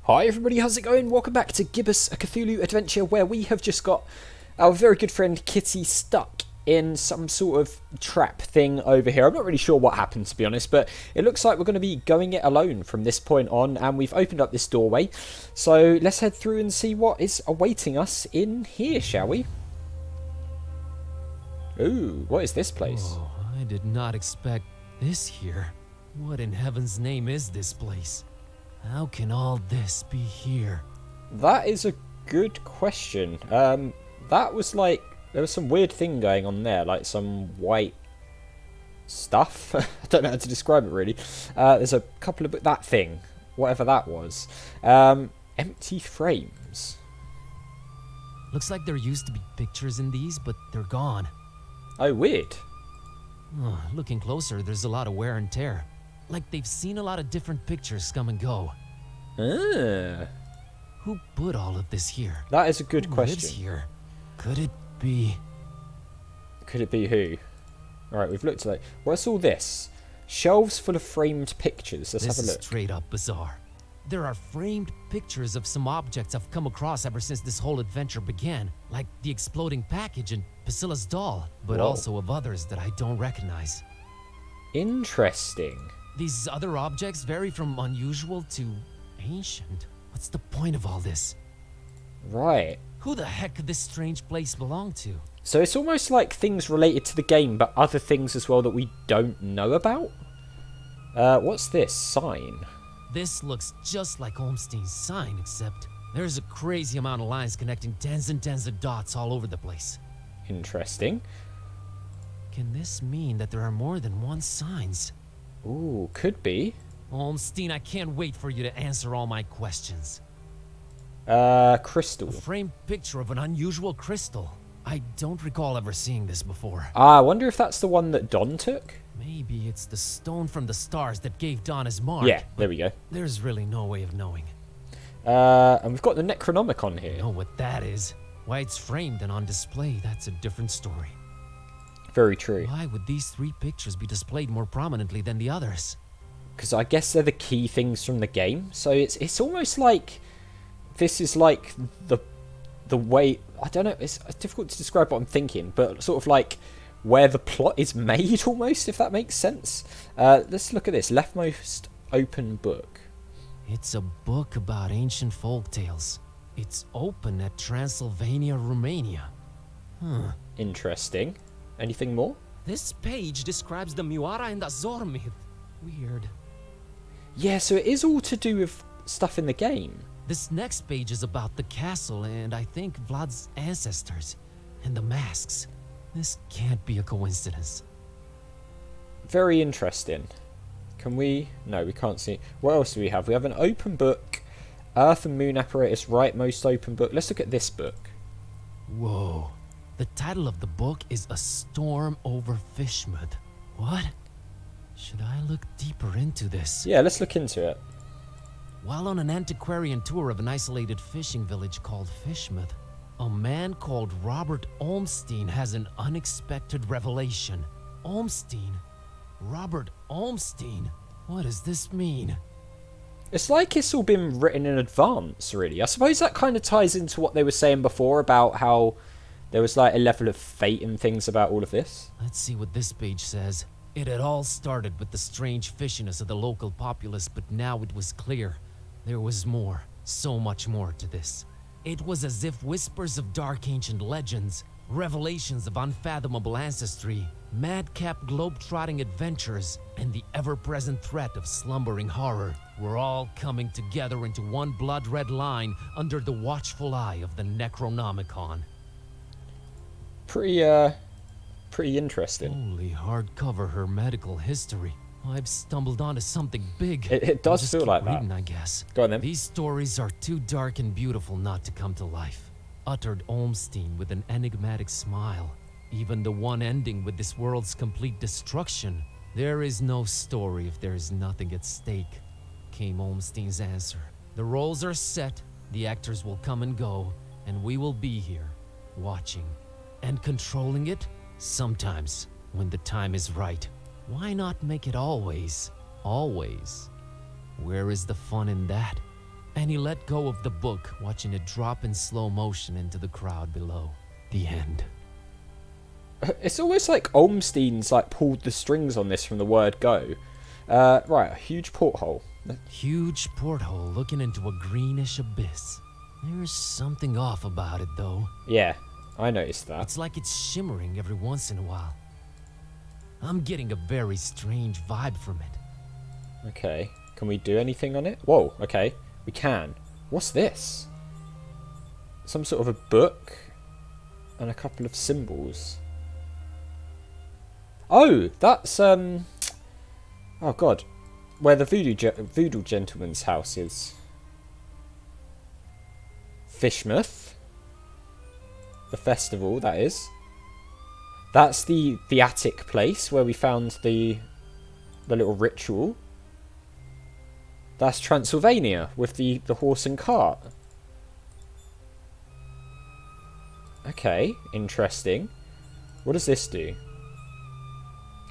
Hi everybody, how's it going? Welcome back to Gibbous, a Cthulhu Adventure, where we have just got our very good friend Kitty stuck in some sort of trap thing over here. I'm not really sure what happened, to be honest, but it looks like we're going to be going it alone from this point on, and we've opened up this doorway. So let's head through and see what is awaiting us in here, shall we? Ooh, what is this place? Oh, I did not expect this here. What in heaven's name is this place? How can all this be here? That is a good question. That was like, there was some weird thing going on there, like some white stuff. I don't know how to describe it really. There's a couple of, that thing, whatever that was. Empty frames. Looks like there used to be pictures in these, but they're gone. Oh, weird. Oh, looking closer, there's a lot of wear and tear. Like they've seen a lot of different pictures come and go. Ah. Who put all of this here? That is a good Who question. lives here? Could it be? Could it be who? Alright, we've looked at it. What's all this? Shelves full of framed pictures. Let's have a This look. is straight up bizarre. There are framed pictures of some objects I've come across ever since this whole adventure began, like the exploding package and Priscilla's doll, but Whoa. also of others that I don't recognize. Interesting. These other objects vary from unusual to ancient. What's the point of all this? Right. Who the heck could this strange place belong to? So it's almost like things related to the game, but other things as well that we don't know about? What's this? Sign. This looks just like Olmstein's sign, except there's a crazy amount of lines connecting tens and tens of dots all over the place. Interesting. Can this mean that there are more than one signs? Ooh, could be. Olmstein, I can't wait for you to answer all my questions. Crystal. A framed picture of an unusual crystal. I don't recall ever seeing this before. I wonder if that's the one that Don took? Maybe it's the stone from the stars that gave Don his mark. Yeah, there we go. There's really no way of knowing. And we've got the Necronomicon You here. know what that is? Why it's framed and on display, that's a different story. Very true. Why would these three pictures be displayed more prominently than the others? Because I guess they're the key things from the game. So it's almost like this is like the way, I don't know, it's difficult to describe what I'm thinking, but sort of like where the plot is made almost, if that makes sense. Let's look at this. Leftmost open book. It's a book about ancient folk tales. It's open at Transylvania, Romania. Interesting. Anything more? This page describes the Muara and Azor myth. Weird. Yeah, so it is all to do with stuff in the game. This next page is about the castle and I think Vlad's ancestors. And the masks. This can't be a coincidence. Very interesting. Can we? No, we can't see. What else do we have? We have an open book. Earth and Moon apparatus, rightmost open book. Let's look at this book. Whoa. The title of the book is A Storm Over Fishmouth. What? Should I look deeper into this? Yeah, let's look into it. While on an antiquarian tour of an isolated fishing village called Fishmouth, a man called Robert Olmstein has an unexpected revelation. Olmstein? Robert Olmstein? What does this mean? It's like it's all been written in advance, really. I suppose that kind of ties into what they were saying before about how there was like a level of fate and things about all of this. Let's see what this page says. It had all started with the strange fishiness of the local populace, but now it was clear. There was more, so much more to this. It was as if whispers of dark ancient legends, revelations of unfathomable ancestry, madcap globe-trotting adventures, and the ever-present threat of slumbering horror were all coming together into one blood-red line under the watchful eye of the Necronomicon. Pretty interesting. Holy hardcover hermetical history. I've stumbled onto something big. It does I'll just feel keep like that. reading, I guess. Go on then. These stories are too dark and beautiful not to come to life, uttered Olmstein with an enigmatic smile. Even the one ending with this world's complete destruction. There is no story if there is nothing at stake, came Olmstein's answer. The roles are set, the actors will come and go, and we will be here, watching. And controlling it? Sometimes, when the time is right. Why not make it always? Always. Where is the fun in that? And he let go of the book, watching it drop in slow motion into the crowd below. The end. It's almost like Olmstein's like pulled the strings on this from the word go. Right, a huge porthole. Huge porthole looking into a greenish abyss. There's something off about it, though. Yeah, I noticed that. It's like it's shimmering every once in a while. I'm getting a very strange vibe from it. Okay, can we do anything on it? Whoa, okay, we can. What's this? Some sort of a book and a couple of symbols. Oh, that's oh god, where the voodoo gentleman's house is. Fishmouth. The festival, that is. That's the attic place where we found the little ritual. That's Transylvania with the horse and cart. Okay, interesting. What does this do?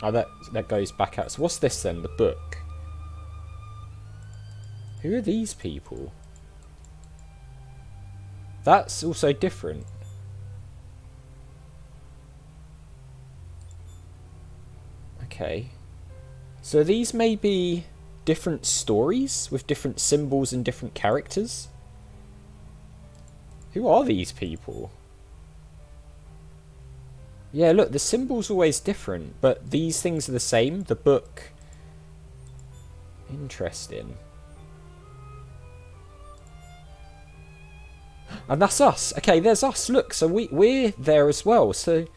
Oh, that goes back out. So what's this then? The book. Who are these people? That's also different. Okay. So these may be different stories with different symbols and different characters. Who are these people? Yeah, look, the symbol's always different, but these things are the same. The book. Interesting. And that's us. Okay, there's us. Look, so we're there as well. So,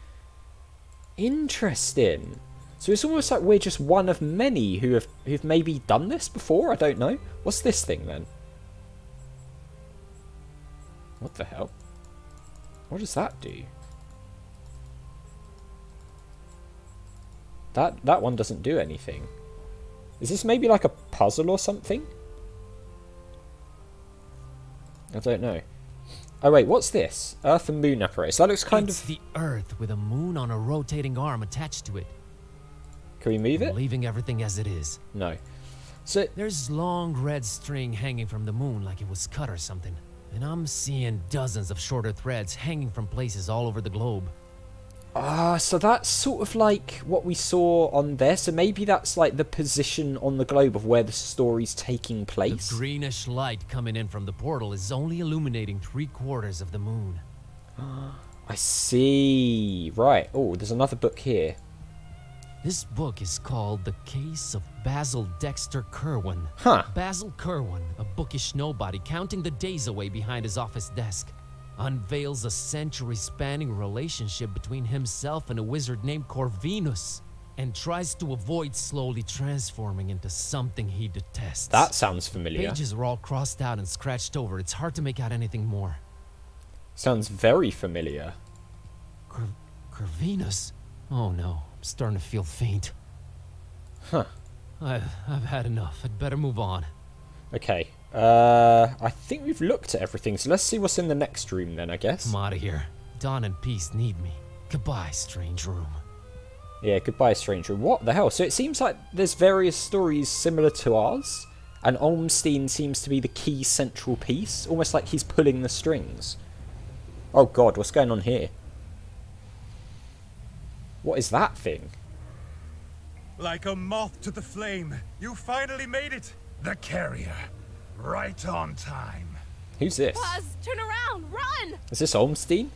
interesting. So it's almost like we're just one of many who've maybe done this before. I don't know. What's this thing then? What the hell? What does that do? That one doesn't do anything. Is this maybe like a puzzle or something? I don't know. Oh wait, what's this? Earth and Moon apparatus. That looks kind It's of... the Earth with a moon on a rotating arm attached to it. Can we move it? Leaving everything as it is. No. So There's long red string hanging from the moon like it was cut or something. And I'm seeing dozens of shorter threads hanging from places all over the globe. so that's sort of like what we saw on there. So maybe that's like the position on the globe of where the story's taking place. The greenish light coming in from the portal is only illuminating 3/4 of the moon. I see. Right. Oh, there's another book here. This book is called The Case of Basil Dexter Kerwin. Huh. Basil Kerwin, a bookish nobody counting the days away behind his office desk, unveils a century-spanning relationship between himself and a wizard named Corvinus, and tries to avoid slowly transforming into something he detests. That sounds familiar. Pages are all crossed out and scratched over. It's hard to make out anything more. Sounds very familiar. Corvinus? Oh no, I'm starting to feel faint. Huh. I've had enough. I'd better move on. Okay. I think we've looked at everything, so let's see what's in the next room then, I guess. I'm out of here. Dawn and Peace need me. Goodbye, strange room. Yeah, goodbye, stranger. What the hell? So it seems like there's various stories similar to ours, and Olmstein seems to be the key central piece, almost like he's pulling the strings. Oh god, what's going on here? What is that thing? Like a moth to the flame, you finally made it! The carrier. Right on time. Who's this? Buzz, turn around, run! Is this Olmstein?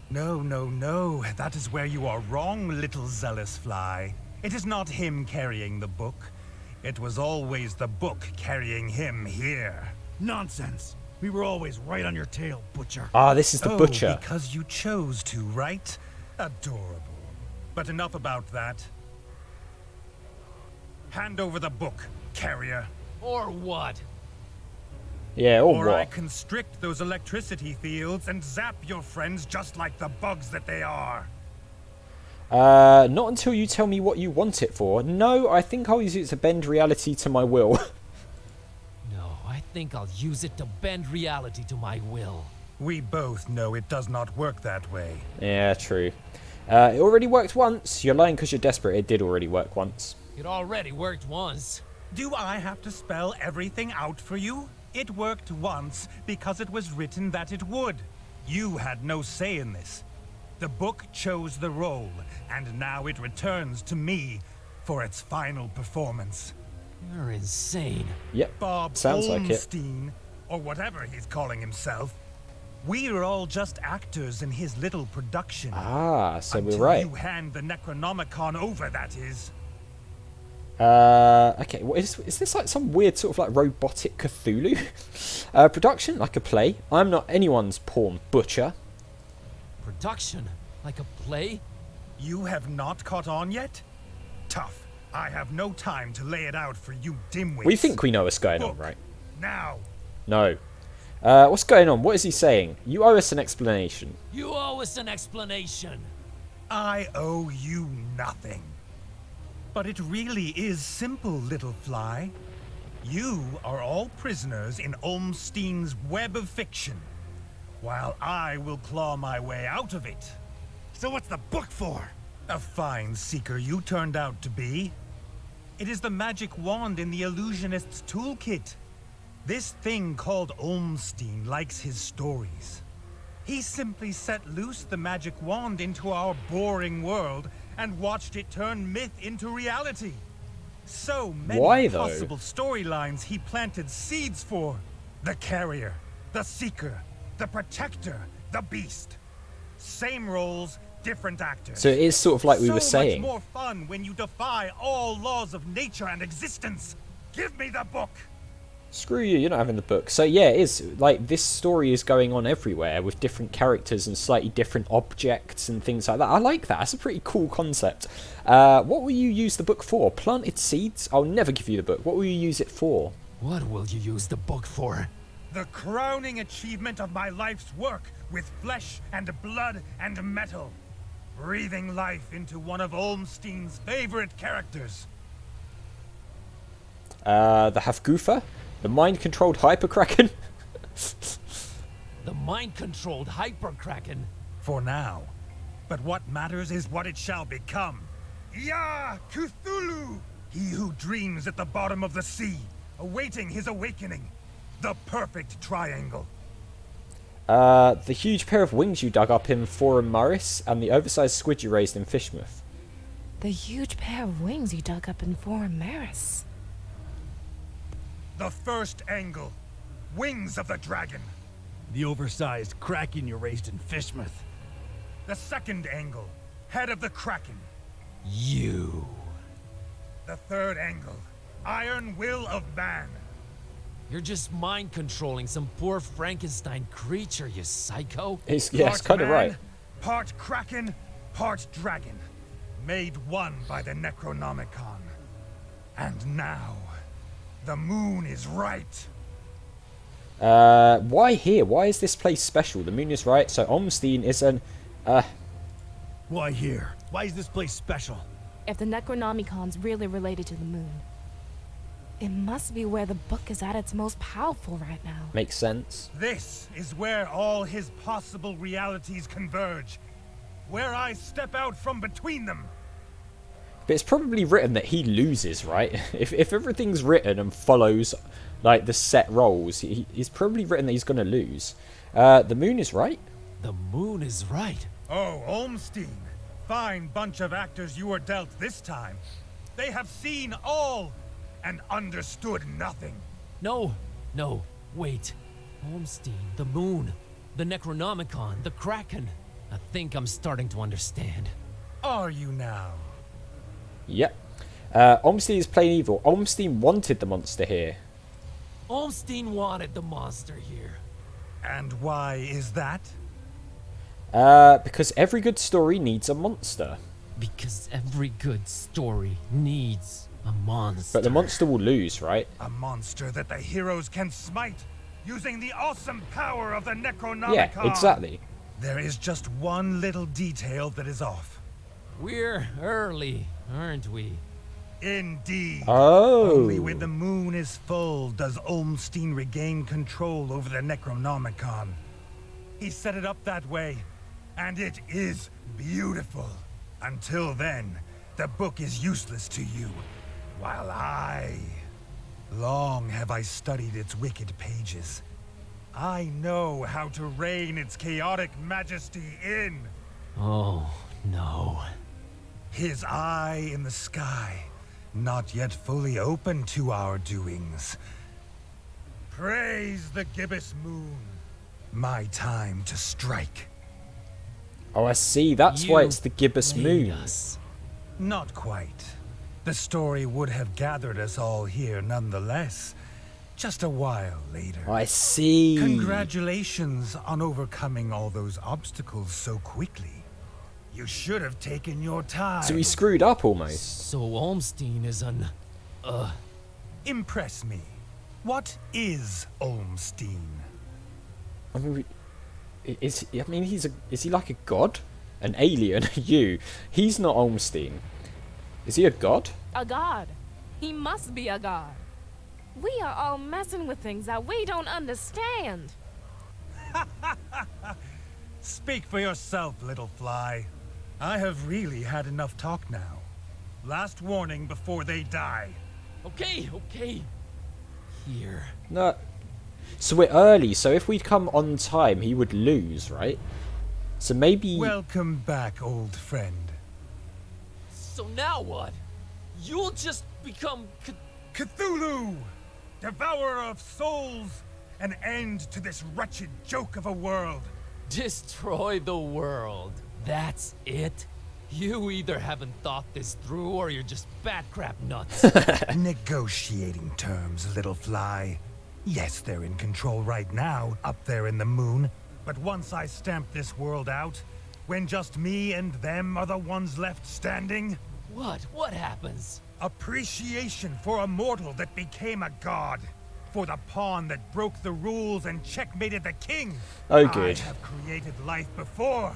No, no, no. That is where you are wrong, little zealous fly. It is not him carrying the book. It was always the book carrying him here. Nonsense. We were always right on your tail, Butcher. Ah, this is the butcher. Because you chose to, right? Adorable. But enough about that. Hand over the book, carrier. Or what? Yeah, or I what? constrict those electricity fields and zap your friends just like the bugs that they are. Not until you tell me what you want it for. No, I think I'll use it to bend reality to my will. No, I think I'll use it to bend reality to my will. We both know it does not work that way. Yeah, true. It already worked once. You're lying because you're desperate. It did already work once. It already worked once. Do I have to spell everything out for you? It worked once because it was written that it would. You had no say in this. The book chose the role, and now it returns to me for its final performance. You're insane. Yep. Bob Sounds like it. Olmstein, or whatever he's calling himself. We're all just actors in his little production. Ah, so Until we're right. you hand the Necronomicon over, that is. Okay, what is this, like some weird sort of like robotic Cthulhu production, like a play? I'm not anyone's pawn butcher. Production? Like a play? You have not caught on yet? Tough. I have no time to lay it out for you dimwits. We think we know what's going on, Book, right? Now. No. What's going on? What is he saying? You owe us an explanation. You owe us an explanation. I owe you nothing. But it really is simple, little fly. You are all prisoners in Olmstein's web of fiction, while I will claw my way out of it. So what's the book for? A fine seeker you turned out to be. It is the magic wand in the illusionist's toolkit. This thing called Olmstein likes his stories. He simply set loose the magic wand into our boring world and watched it turn myth into reality. So many Why, though? possible storylines he planted seeds for. The carrier, the seeker, the protector, the beast. Same roles, different actors. So it is sort of like we were So saying. much more fun when you defy all laws of nature and existence. Give me the book. Screw you, you're not having the book. So yeah, it is like this story is going on everywhere with different characters and slightly different objects and things like that. I like that. That's a pretty cool concept. What will you use the book for? Planted seeds? I'll never give you the book. What will you use it for? What will you use the book for? The crowning achievement of my life's work with flesh and blood and metal. Breathing life into one of Olmstein's favorite characters. The Hafgufa? The mind-controlled hyper-kraken? The mind-controlled hyper-kraken. For now. But what matters is what it shall become. Ya Cthulhu! He who dreams at the bottom of the sea, awaiting his awakening. The perfect triangle. The huge pair of wings you dug up in Forum Maris, and the oversized squid you raised in Fishmouth. The huge pair of wings you dug up in Forum Maris. The first angle. Wings of the dragon. The oversized Kraken you raised in Fishmouth. The second angle. Head of the Kraken. You. The third angle. Iron will of man. You're just mind-controlling some poor Frankenstein creature, you psycho. It's Part kind of man, right. Part Kraken, part dragon. Made one by the Necronomicon. And now, the moon is right. Why here? Why is this place special? The moon is right, so Olmstein is an... Why here? Why is this place special? If the Necronomicon's really related to the moon, it must be where the book is at its most powerful right now. Makes sense. This is where all his possible realities converge. Where I step out from between them. But it's probably written that he loses, right? If everything's written and follows like the set roles, he's probably written that he's going to lose. The moon is right. The moon is right. Oh, Olmstein. Fine bunch of actors you were dealt this time. They have seen all and understood nothing. No, wait. Olmstein, the moon, the Necronomicon, the Kraken. I think I'm starting to understand. Are you now? Yep. Olmstein is plain evil. Olmstein wanted the monster here. Olmstein wanted the monster here. And why is that? Because every good story needs a monster. Because every good story needs a monster. But the monster will lose, right? A monster that the heroes can smite using the awesome power of the Necronomicon. Yeah, exactly. There is just one little detail that is off. We're early, aren't we? Indeed. Oh. Only when the moon is full does Olmstein regain control over the Necronomicon. He set it up that way, and it is beautiful. Until then, the book is useless to you, while I Long have I studied its wicked pages. I know how to rein its chaotic majesty in. Oh, no. His eye in the sky, not yet fully open to our doings. Praise the gibbous moon. My time to strike. Oh, I see. That's why it's the Gibbous played moon. us. Not quite. The story would have gathered us all here nonetheless, just a while later. I see. Congratulations on overcoming all those obstacles so quickly. You should have taken your time. So he screwed up almost. So Olmstein is an... Impress me. What is Olmstein? I mean, is he like a god? An alien? You. He's not Olmstein. Is he a god? A god. He must be a god. We are all messing with things that we don't understand. Speak for yourself, little fly. I have really had enough talk now. Last warning before they die. Okay. Here. No. So we're early, so if we'd come on time, he would lose, right? So maybe... Welcome back, old friend. So now what? You'll just become... Cthulhu! Devourer of souls! An end to this wretched joke of a world! Destroy the world. That's it? You either haven't thought this through or you're just bat crap nuts. Negotiating terms, little fly. Yes, they're in control right now, up there in the moon. But once I stamp this world out, when just me and them are the ones left standing... What? What happens? Appreciation for a mortal that became a god. For the pawn that broke the rules and checkmated the king. Oh, good. I have created life before.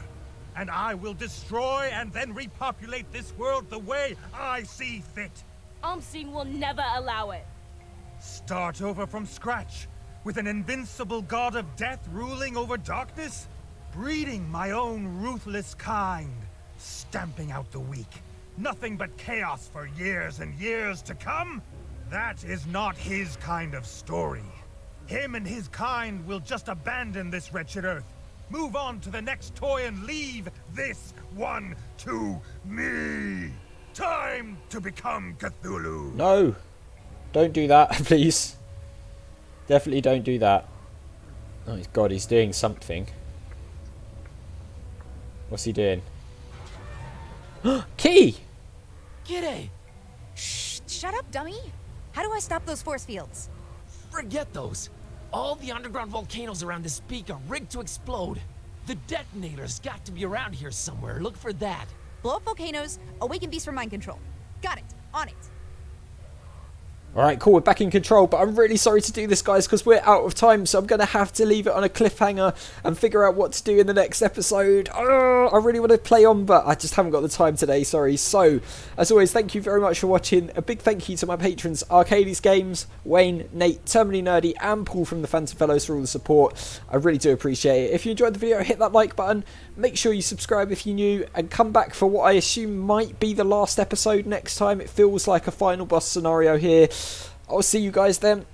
And I will destroy and then repopulate this world the way I see fit. Olmstein will never allow it. Start over from scratch, with an invincible god of death ruling over darkness? Breeding my own ruthless kind, stamping out the weak. Nothing but chaos for years and years to come? That is not his kind of story. Him and his kind will just abandon this wretched earth, move on to the next toy and leave this one to me. Time to become Cthulhu. No. Don't do that, please. Definitely don't do that. Oh, God, he's doing something. What's he doing? Key! G'day! Shh, shut up, dummy. How do I stop those force fields? Forget those. All the underground volcanoes around this peak are rigged to explode. The detonator's got to be around here somewhere. Look for that. Blow up volcanoes, awaken beasts for mind control. Got it. On it. Alright, cool, we're back in control, but I'm really sorry to do this, guys, because we're out of time, so I'm going to have to leave it on a cliffhanger and figure out what to do in the next episode. I really want to play on, but I just haven't got the time today, sorry. So, as always, thank you very much for watching. A big thank you to my patrons, Arcades Games, Wayne, Nate, Terminally Nerdy, and Paul from the Phantom Fellows for all the support. I really do appreciate it. If you enjoyed the video, hit that like button, make sure you subscribe if you're new, and come back for what I assume might be the last episode next time. It feels like a final boss scenario here. I'll see you guys then.